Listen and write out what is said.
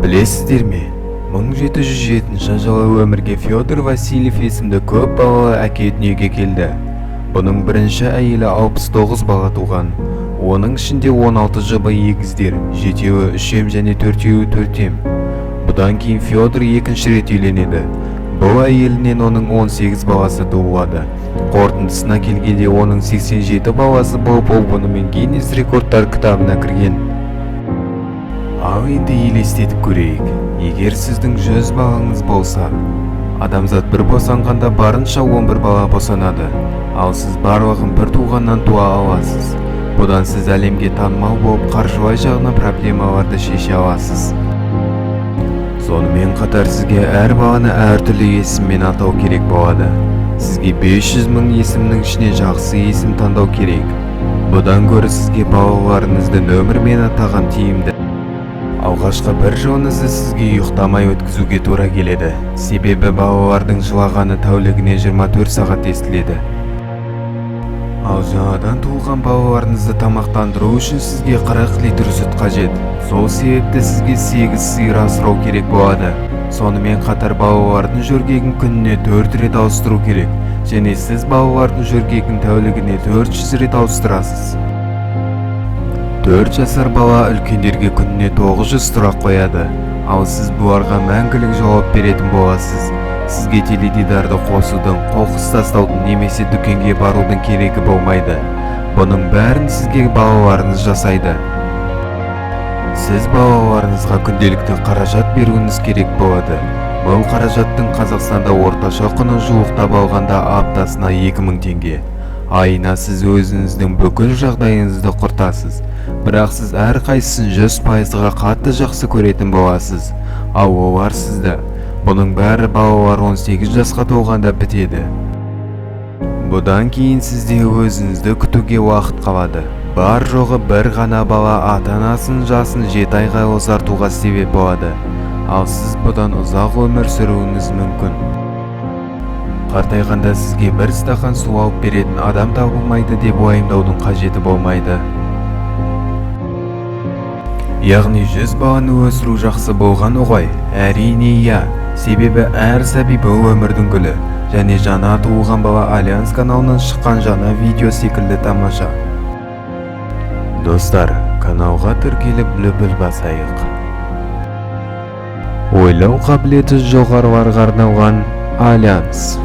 Білесіздер ме? 1707 жылы өмірге Федор Васильев есімді көп балалы әке дүниеге келді. Бұның бірінші әйелі 69 бала туған. Оның ішінде 16 жұбы егіздер, 7-еуі үшем және 4-еуі төртем. Бұдан кейін Федор екінші рет үйленеді. Бұл әйелінен оның 18 баласы туылады. Қорытындысына келгенде оның 87 баласы болып, ол бұнымен Гиннес рекордтар кітабына кірген. Ал енді елестетіп көрейік. Егер сіздің 100 балаңыз болса, адамзат бір босанғанда барынша 11 бала босанады. Ал сіз барлығын бір туғаннан туа аласыз. Бұдан сіз әлемге танымал болып, қаржылай жағынан проблемаларды шеше аласыз. Сонымен қатар сізге әр баланы әртүрлі есіммен атау керек болады. Сізге 500 мың есімнің ішіне жақсы есім таңдау керек. Бұдан гөрі сізге балаларыңызды нөмірмен атаған тиімді. Алғашқы бір жылыңызды сізге ұйықтамай өткізуге тура келеді. Себебі балалардың жылағаны тәулігіне 24 сағат естіледі. Ал жаңадан туылған балаларыңызды тамақтандыру үшін сізге 40 литр сүт қажет. Сол себепті сізге 8 сиыр асырау керек болады. Сонымен қатар балалардың жөргегін күніне 4 рет ауыстыру керек. Және сіз балалардың жөргегін тәулігіне 400 рет ауыстырасыз. 4 жасар бала үлкендерге күніне 900 сұрақ қояды. Ал сіз бұларға мәңгілік жауап беретін боласыз. Сізге теледидарды қосудың, қоқыс тастаудың немесе дүкенге барудың керегі болмайды. Бұның бәрін сізге балаларыңыз жасайды. Сіз балаларыңызға күнделікті қаражат беруіңіз керек болады. Бұл қаражаттың Қазақстанда орташа құны жуықтап алғанда аптасына 2000 теңге. Айына сіз өзіңіздің бүкіл жағдайыңызды құртасыз. Бірақ сіз әрқайсысын 100%-ға қатты жақсы көретін боласыз. Ал олар сізді. Бұның бәрі балалар 18 жасқа толғанда бітеді. Бұдан кейін сізде өзіңізді күтуге уақыт қалады. Бар жоғы бір ғана бала ата-анасын жасын 7 айға ұзартуға себеп болады. Ал сіз бұдан ұзақ өмір сүруіңіз мүмкін. Қартайғанда сізге бір стақан су алып беретін адам табылмайды деп уайымдаудың қажеті болмайды. Яғни 100 баланы өсіру жақсы болған ғой? Әрине иә. Себебі әр сәби бұл өмірдің гүлі. Және жаңа туылған бала Альянс каналынан шыққан жаңа видео секілді тамаша. Достар, каналға тіркеліп лүпіл басайық. Ойлау қабілеті жоғарыларға арналған Альянс.